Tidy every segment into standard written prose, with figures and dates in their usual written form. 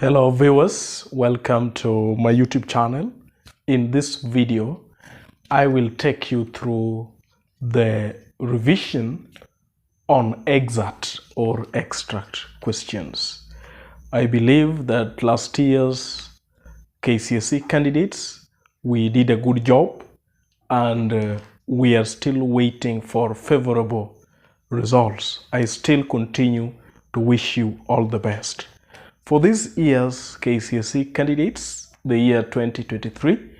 Hello viewers, welcome to my YouTube channel. In this video, I will take you through the revision on excerpt or extract questions. I believe that last year's KCSE candidates, we did a good job and we are still waiting for favorable results. I still continue to wish you all the best. For this year's KCSE candidates, the year 2023,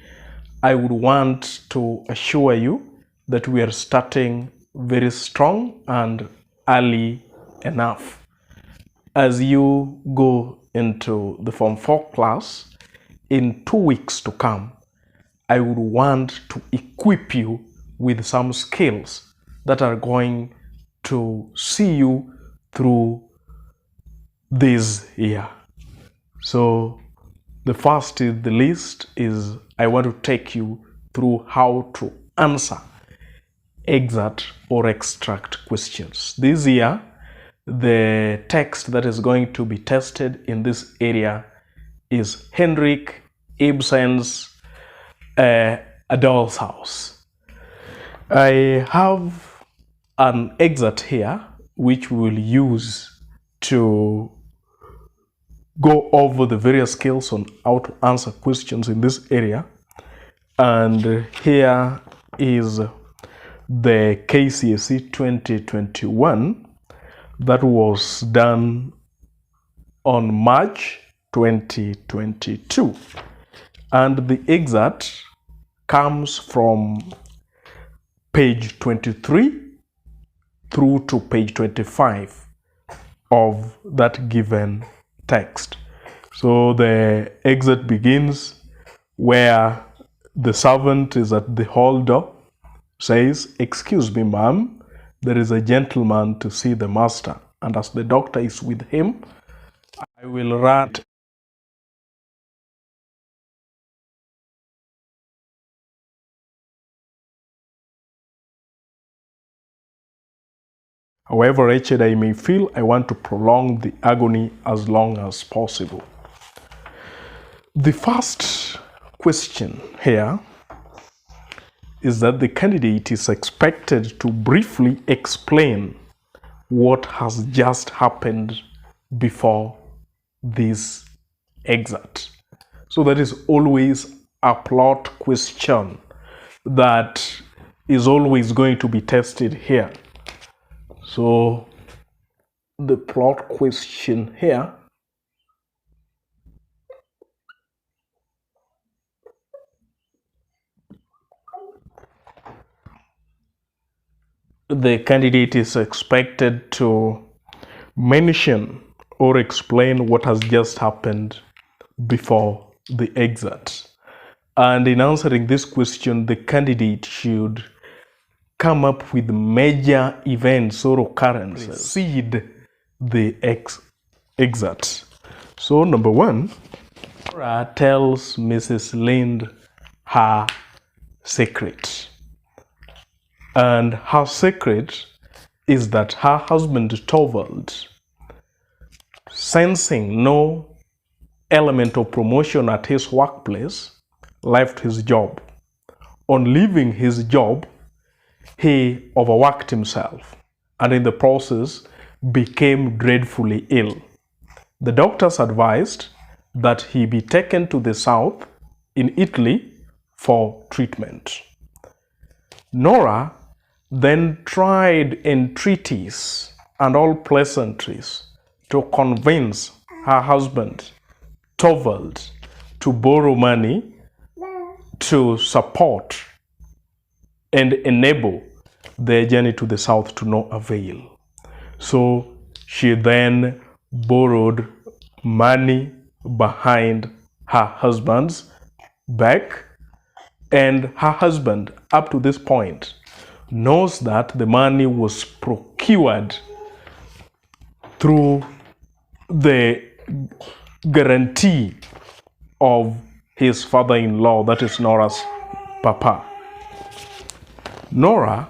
I would want to assure you that we are starting very strong and early enough. As you go into the Form 4 class, in 2 weeks to come, I would want to equip you with some skills that are going to see you through this year. So the first is the list is I want to take you through how to answer excerpt or extract questions. This year, the text that is going to be tested in this area is Henrik Ibsen's A Doll's House. I have an excerpt here which we will use to go over the various skills on how to answer questions in this area. And here is the KCSE 2021 that was done on March 2022. And the excerpt comes from page 23 through to page 25 of that given text. So the excerpt begins where the servant is at the hall door, says, "Excuse me, ma'am, there is a gentleman to see the master, and as the doctor is with him, I will run." However wretched I may feel, I want to prolong the agony as long as possible. The first question here is that the candidate is expected to briefly explain what has just happened before this excerpt. So that is always a plot question that is always going to be tested here. So the plot question here the candidate is expected to mention or explain what has just happened before the excerpt. And in answering this question, the candidate should come up with major events or occurrences precede the excerpt. So number one, Laura tells Mrs. Lind her secret. And her secret is that her husband Torvald, sensing no element of promotion at his workplace, left his job. On leaving his job, he overworked himself and in the process became dreadfully ill. The doctors advised that he be taken to the south in Italy for treatment. Nora then tried entreaties and all pleasantries to convince her husband, Torvald, to borrow money to support and enable their journey to the south to no avail. So she then borrowed money behind her husband's back, and her husband, up to this point, knows that the money was procured through the guarantee of his father-in-law, that is Nora's papa. Nora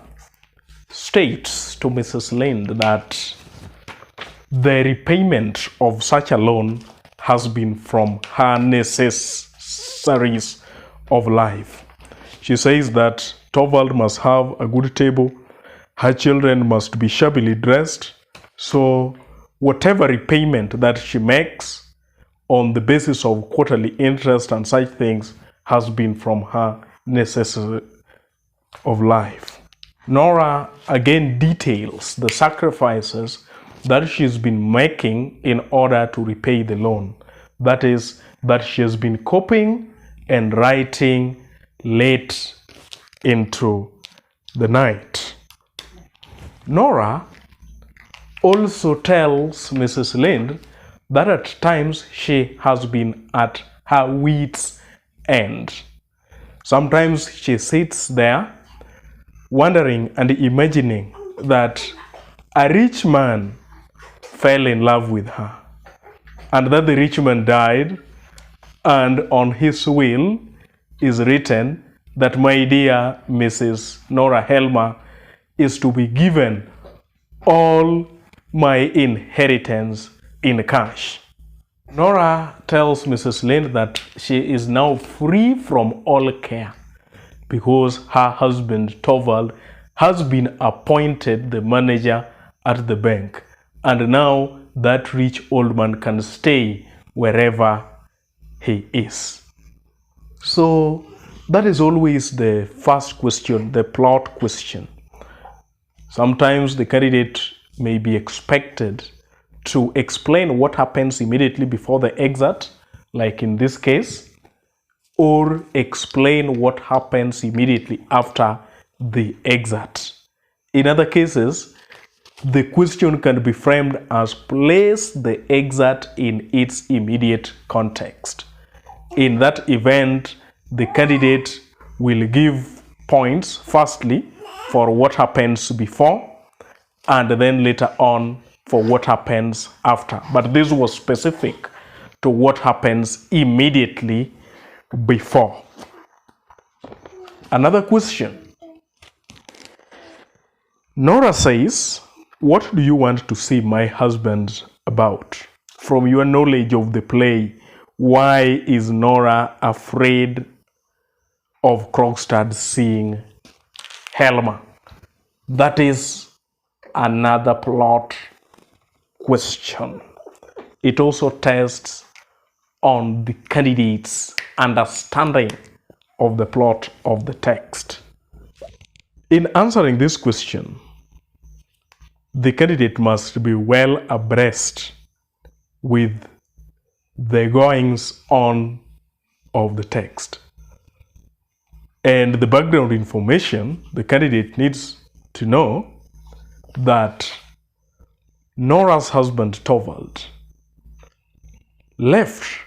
states to Mrs. Lind that the repayment of such a loan has been from her necessaries of life. She says that Torvald must have a good table, her children must be shabbily dressed, so whatever repayment that she makes on the basis of quarterly interest and such things has been from her necessary of life. Nora again details the sacrifices that she's been making in order to repay the loan. That is, that she has been coping and writing late into the night. Nora also tells Mrs. Lind that at times she has been at her wit's end. Sometimes she sits there wondering and imagining that a rich man fell in love with her and that the rich man died, and on his will is written that my dear Mrs. Nora Helmer is to be given all my inheritance in cash. Nora tells Mrs. Lind that she is now free from all care because her husband Torvald has been appointed the manager at the bank, and now that rich old man can stay wherever he is. So that is always the first question, the plot question. Sometimes the candidate may be expected to explain what happens immediately before the exit, like in this case, or explain what happens immediately after the exit. In other cases, the question can be framed as place the exit in its immediate context. In that event, the candidate will give points, firstly, for what happens before, and then later on for what happens after. But this was specific to what happens immediately before. Another question. Nora says, what do you want to see my husband about? From your knowledge of the play, why is Nora afraid of Krogstad seeing Helmer? That is another plot question. It also tests on the candidate's understanding of the plot of the text. In answering this question, the candidate must be well abreast with the goings on of the text. And the background information, the candidate needs to know that Nora's husband Torvald left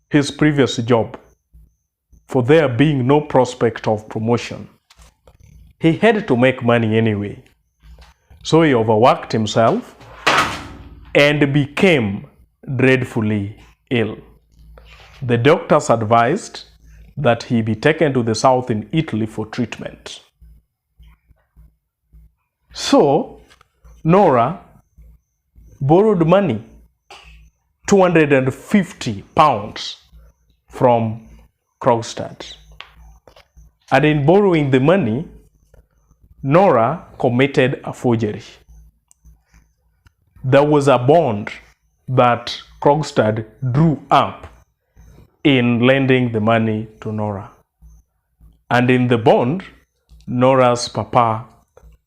his previous job for there being no prospect of promotion. He had to make money anyway. So he overworked himself and became dreadfully ill. The doctors advised that he be taken to the south in Italy for treatment. So Nora borrowed money, 250 pounds from Krogstad. And in borrowing the money, Nora committed a forgery. There was a bond that Krogstad drew up in lending the money to Nora. And in the bond, Nora's papa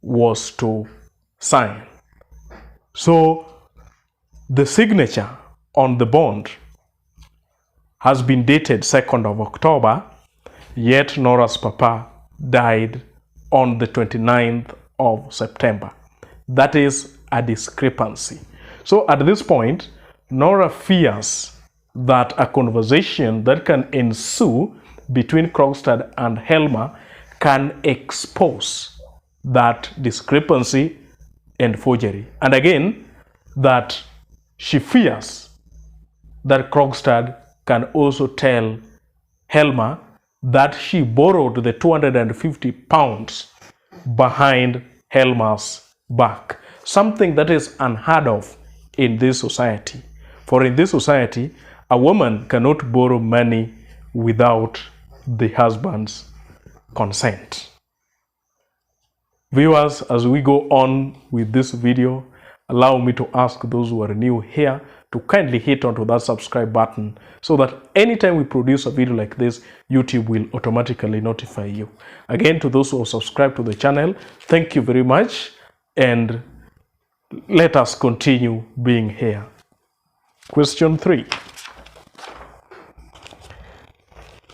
was to sign. So the signature on the bond has been dated 2nd of October, yet Nora's papa died on the 29th of September. That is a discrepancy. So at this point, Nora fears that a conversation that can ensue between Krogstad and Helmer can expose that discrepancy and forgery. And again, that she fears that Krogstad can also tell Helmer that she borrowed the 250 pounds behind Helmer's back, something that is unheard of in this society. For in this society, a woman cannot borrow money without the husband's consent. Viewers, as we go on with this video, allow me to ask those who are new here to kindly hit onto that subscribe button so that anytime we produce a video like this, YouTube will automatically notify you. Again, to those who have subscribed to the channel, thank you very much, and let us continue being here. Question 3.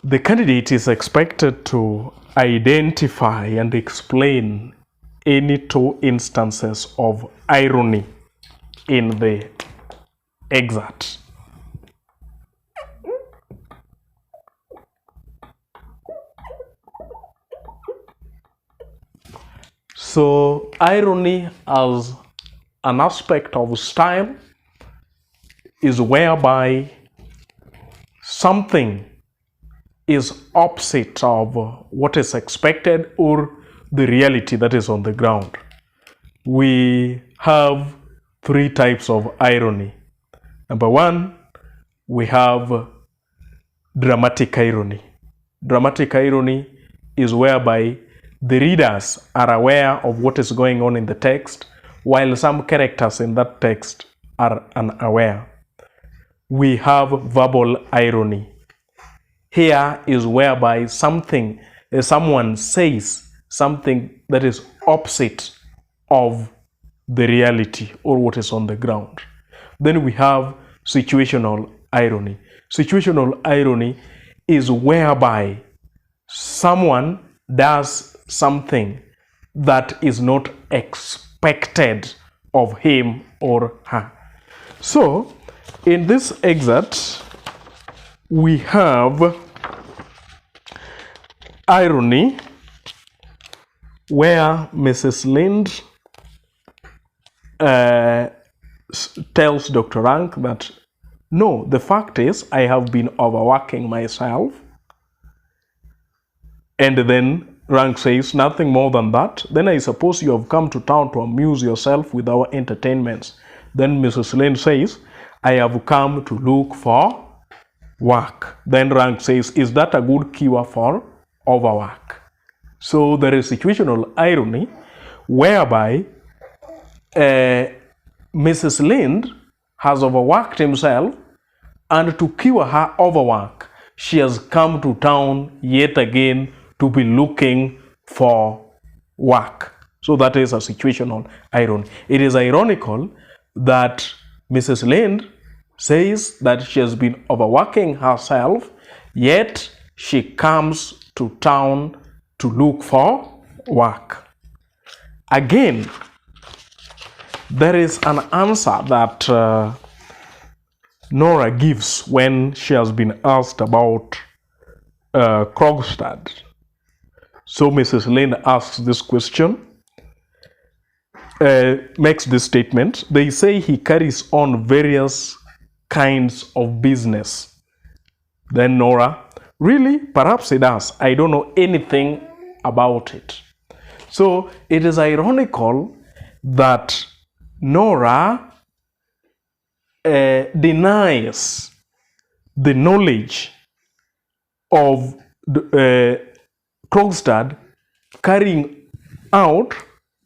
The candidate is expected to identify and explain any 2 instances of irony in the excerpt. So, irony as an aspect of style is whereby something is opposite of what is expected or the reality that is on the ground. We have 3 types of irony. Number 1, we have dramatic irony. Dramatic irony is whereby the readers are aware of what is going on in the text, while some characters in that text are unaware. We have verbal irony. Here is whereby someone says something that is opposite of the reality or what is on the ground. Then we have situational irony. Situational irony is whereby someone does something that is not expected of him or her. So, in this excerpt, we have irony where Mrs. Lind tells Dr. Rank that, no, the fact is I have been overworking myself. And then Rank says, nothing more than that. Then I suppose you have come to town to amuse yourself with our entertainments. Then Mrs. Lind says, I have come to look for work. Then Rank says, is that a good cure for overwork? So there is situational irony whereby Mrs. Lind has overworked himself, and to cure her overwork, she has come to town yet again to be looking for work. So that is a situational irony. It is ironical that Mrs. Lind says that she has been overworking herself, yet she comes to town to look for work. Again, there is an answer that Nora gives when she has been asked about Krogstad. So Mrs. Lind asks this question, makes this statement. They say he carries on various kinds of business. Then Nora, really? Perhaps he does. I don't know anything about it. So it is ironical that Nora denies the knowledge of Krogstad carrying out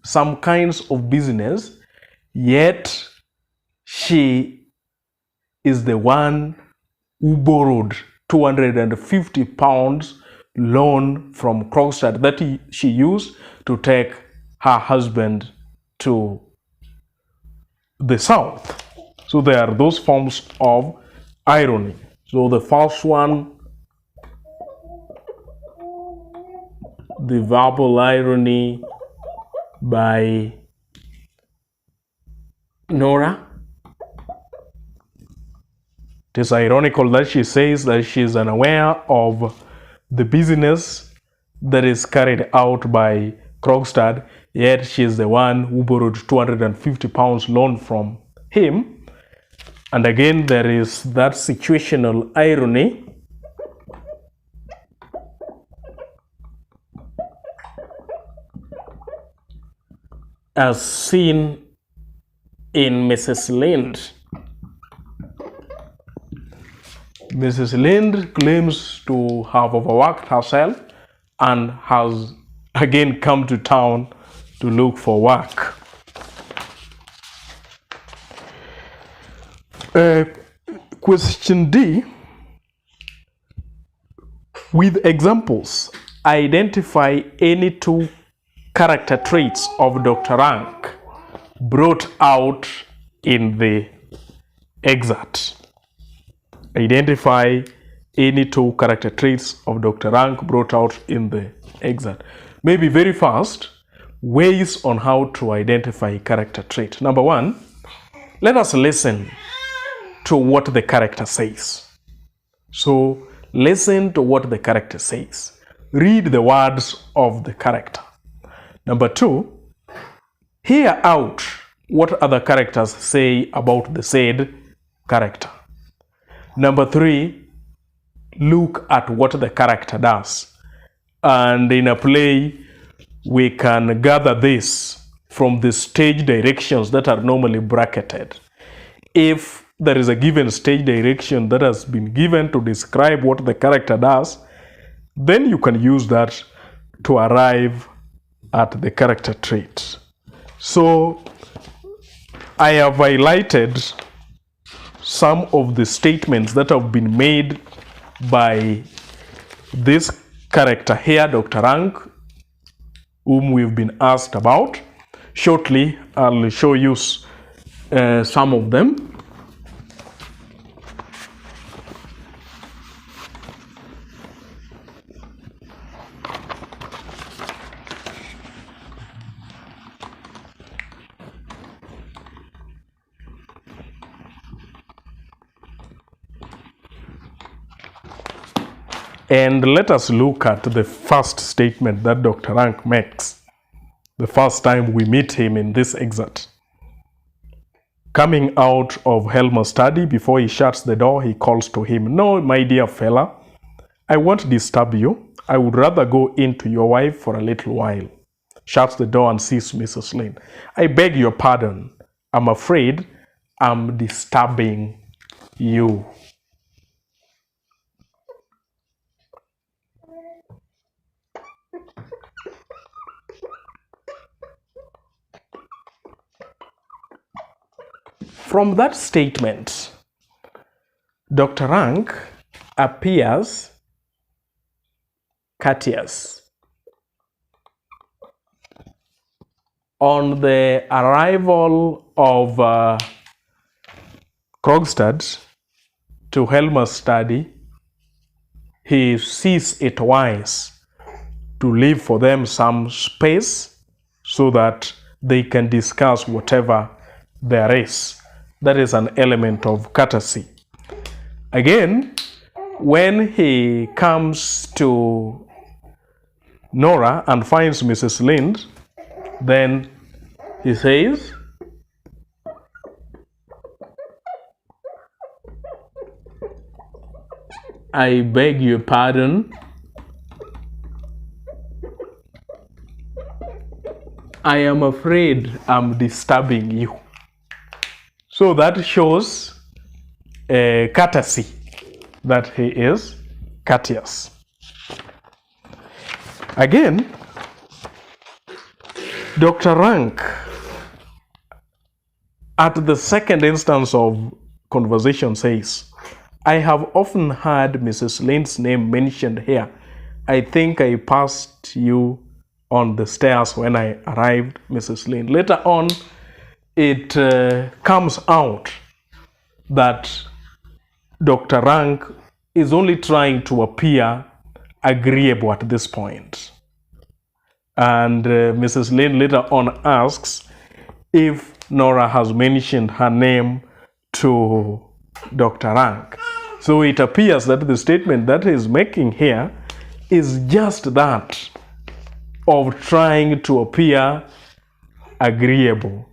some kinds of business, yet she is the one who borrowed 250 pounds loan from Krogstad that she used to take her husband to the south. So there are those forms of irony. So the first one, the verbal irony by Nora. It is ironical that she says that she is unaware of the business that is carried out by Krogstad, yet she is the one who borrowed 250 pounds loan from him. And again, there is that situational irony as seen in Mrs. Lind. Mrs. Lind claims to have overworked herself and has again come to town to look for work. Question D. With examples, identify any two character traits of Dr. Rank brought out in the excerpt. Identify any two character traits of Dr. Rank brought out in the excerpt. Maybe very fast, ways on how to identify character trait. Number one, let us listen to what the character says. So, listen to what the character says. Read the words of the character. Number two, hear out what other characters say about the said character. Number three, look at what the character does. And in a play, we can gather this from the stage directions that are normally bracketed. If there is a given stage direction that has been given to describe what the character does, then you can use that to arrive at the character trait. So I have highlighted some of the statements that have been made by this character here, Dr. Rank, whom we've been asked about. Shortly, I'll show you some of them. And let us look at the first statement that Dr. Rank makes the first time we meet him in this excerpt. Coming out of Helmer's study, before he shuts the door, he calls to him, "No, my dear fella, I won't disturb you. I would rather go in to your wife for a little while." Shuts the door and sees Mrs. Lynn. "I beg your pardon. I'm afraid I'm disturbing you." From that statement, Dr. Rank appears courteous. On the arrival of Krogstad to Helmer's study, he sees it wise to leave for them some space so that they can discuss whatever there is. That is an element of courtesy. Again, when he comes to Nora and finds Mrs. Lind, then he says, "I beg your pardon. I am afraid I'm disturbing you." So that shows courtesy, that he is courteous. Again, Dr. Rank, at the second instance of conversation, says, "I have often heard Mrs. Lind's name mentioned here. I think I passed you on the stairs when I arrived, Mrs. Lind." Later on, it comes out that Dr. Rank is only trying to appear agreeable at this point. And Mrs. Lind later on asks if Nora has mentioned her name to Dr. Rank. So it appears that the statement that he's making here is just that of trying to appear agreeable.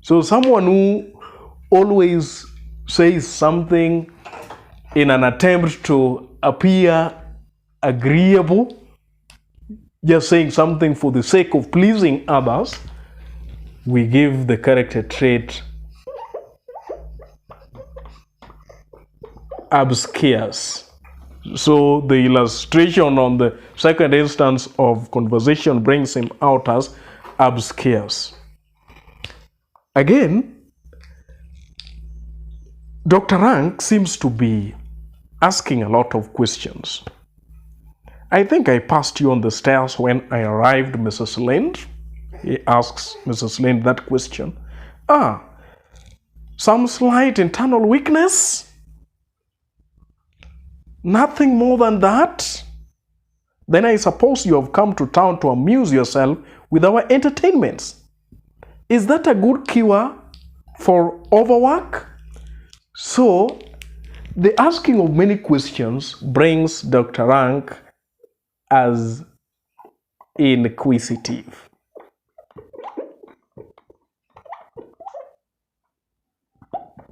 So someone who always says something in an attempt to appear agreeable, just saying something for the sake of pleasing others, we give the character trait obscures. So the illustration on the second instance of conversation brings him out as obscures. Again, Dr. Rank seems to be asking a lot of questions. I think I passed you on the stairs when I arrived, Mrs. Lind. He asks Mrs. Lind that question. Some slight internal weakness? Nothing more than that? Then I suppose you have come to town to amuse yourself with our entertainments. Is that a good cure for overwork? So, the asking of many questions brings Dr. Rank as inquisitive.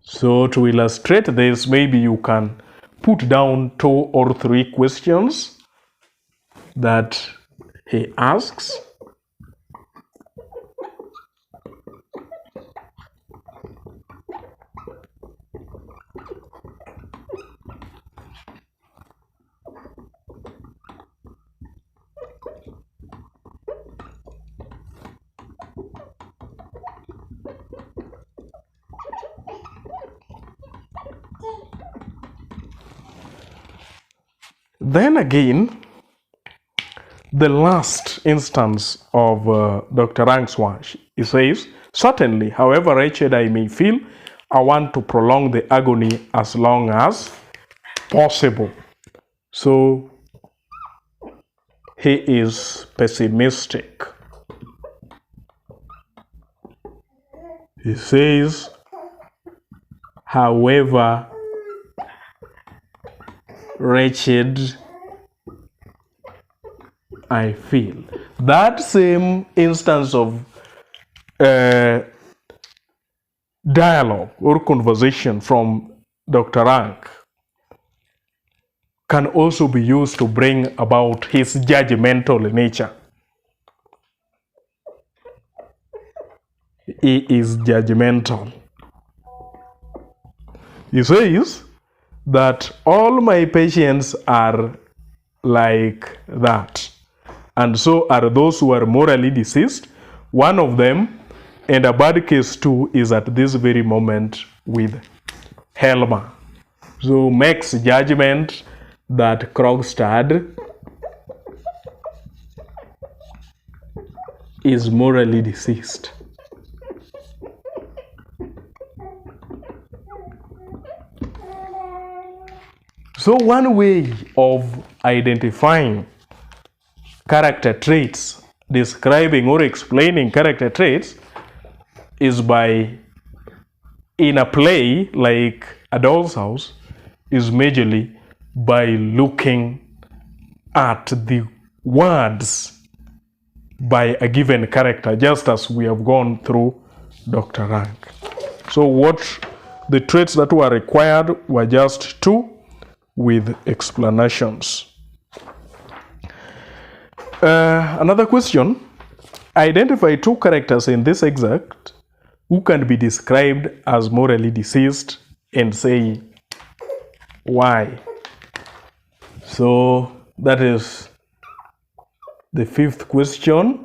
So to illustrate this, maybe you can put down 2 or 3 questions that he asks. Then again, the last instance of Dr. Rank's watch, he says, certainly, however wretched I may feel, I want to prolong the agony as long as possible. So, he is pessimistic. He says, however wretched I feel. That same instance of dialogue or conversation from Dr. Rank can also be used to bring about his judgmental nature. He is judgmental. He says that all my patients are like that, and so are those who are morally deceased. One of them, and a bad case too, is at this very moment with Helma. So makes judgment that Krogstad is morally deceased. So one way of identifying character traits, describing or explaining character traits, is by, in a play like A Doll's House, is majorly by looking at the words by a given character, just as we have gone through Dr. Rank. So what the traits that were required were just 2 with explanations. Another question: identify 2 characters in this excerpt who can be described as morally deceased and say why. So that is the 5th question.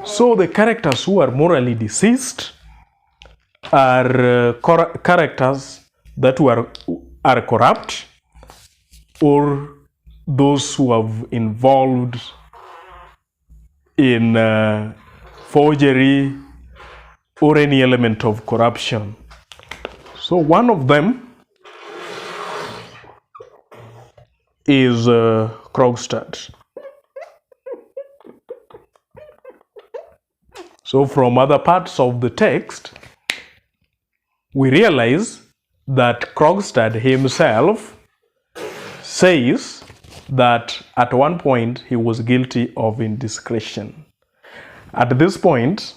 So the characters who are morally deceased are characters that are corrupt, or those who have involved in forgery or any element of corruption. So one of them is Krogstad. So from other parts of the text, we realize that Krogstad himself says that at one point he was guilty of indiscretion. At this point,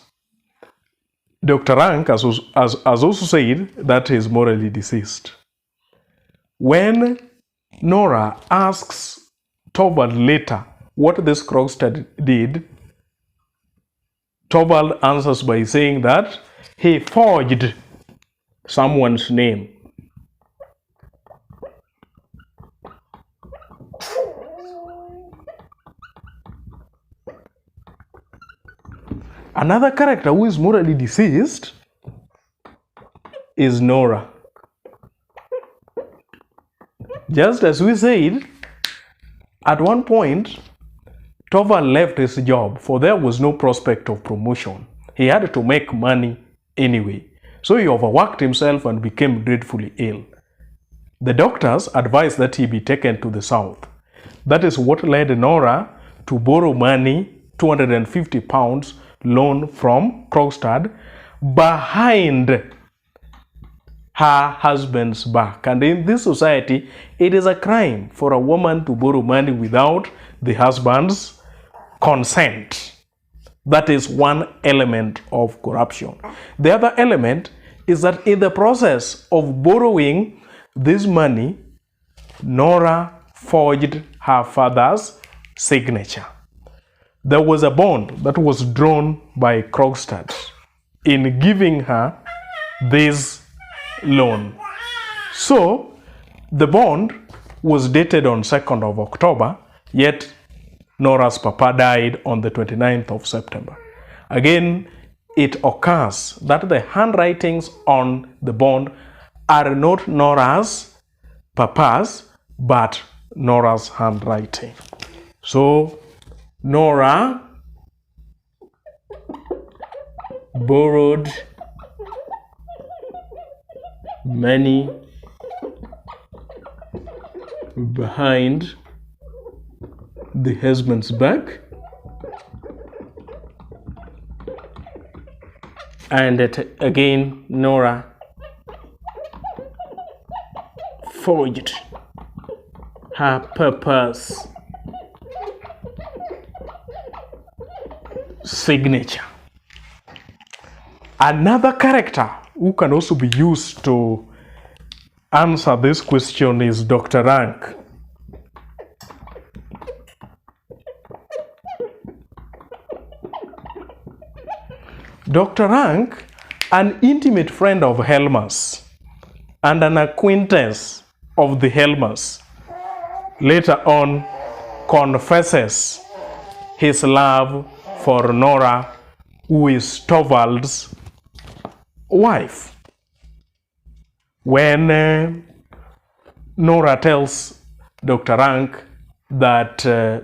Dr. Rank has also said that he is morally deceased. When Nora asks Torvald later what this Krogstad did, Torvald answers by saying that he forged someone's name. Another character who is morally deceased is Nora. Just as we said, at one point, Torvald left his job, for there was no prospect of promotion. He had to make money anyway. So he overworked himself and became dreadfully ill. The doctors advised that he be taken to the south. That is what led Nora to borrow money, 250 pounds loan from Krogstad, behind her husband's back. And in this society, it is a crime for a woman to borrow money without the husband's consent. That is one element of corruption. The other element is that in the process of borrowing this money, Nora forged her father's signature. There was a bond that was drawn by Krogstad in giving her this loan. So the bond was dated on 2nd of October, yet Nora's papa died on the 29th of September. Again, it occurs that the handwritings on the bond are not Nora's papa's, but Nora's handwriting. So Nora borrowed money behind the husband's back, and again Nora forged her papa's signature. Another character who can also be used to answer this question is Dr. Rank. Dr. Rank, an intimate friend of Helmer's and an acquaintance of the Helmers, later on confesses his love for Nora, who is Torvald's wife. When Nora tells Dr. Rank that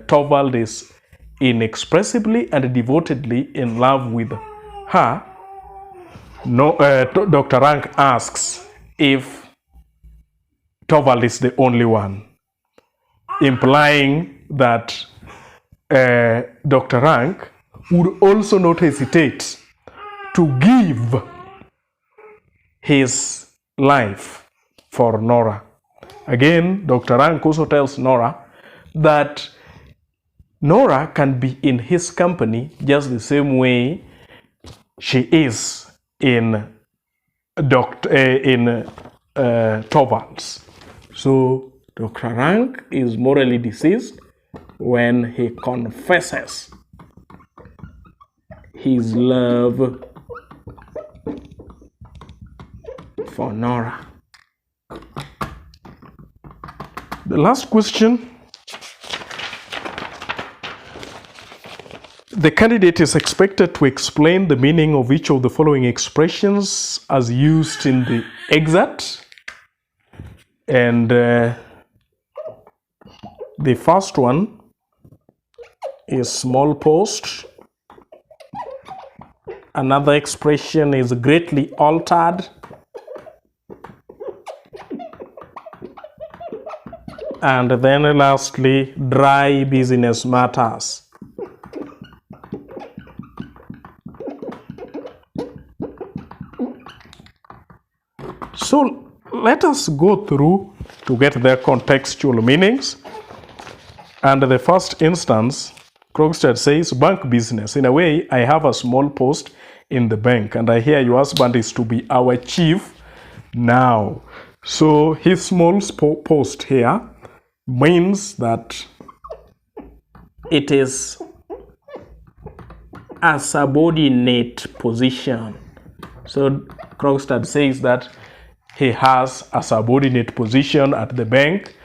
Torvald is inexpressibly and devotedly in love with her, Dr. Rank asks if Torvald is the only one, implying that Dr. Rank would also not hesitate to give his life for Nora. Again, Dr. Rank also tells Nora that Nora can be in his company just the same way she is in Torvald's. So Dr. Rank is morally deceased when he confesses his love for Nora. The last question. The candidate is expected to explain the meaning of each of the following expressions as used in the excerpt. And the first one is small post. Another expression is greatly altered. And then lastly, dry business matters. So let us go through to get their contextual meanings. And the first instance Krogstad says, bank business. In a way, I have a small post in the bank, and I hear your husband is to be our chief now. So his small post here means that it is a subordinate position. So Krogstad says that he has a subordinate position at the bank,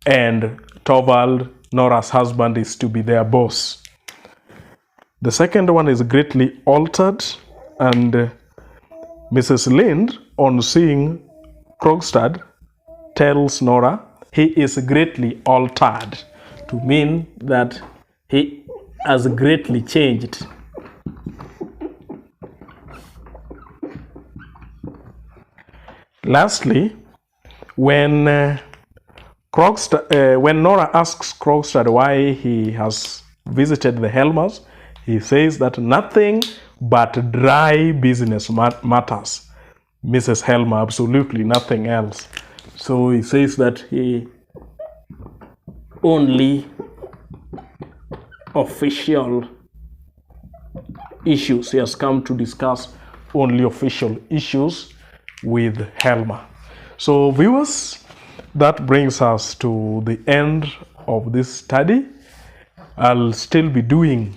and Torvald, Nora's husband, is to be their boss. The second one is greatly altered, and Mrs. Lind, on seeing Krogstad, tells Nora he is greatly altered, to mean that he has greatly changed. Lastly, when Nora asks Krogstad why he has visited the Helmers, he says that nothing but dry business matters. Mrs. Helmer, absolutely nothing else. So he says that he only official issues. He has come to discuss only official issues with Helmer. So viewers, that brings us to the end of this study. I'll still be doing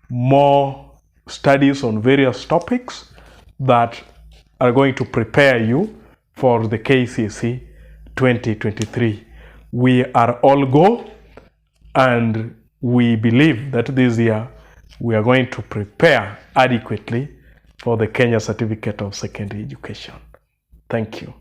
more studies on various topics that are going to prepare you for the KCSE 2023. We are all go, and we believe that this year we are going to prepare adequately for the Kenya Certificate of Secondary Education. Thank you.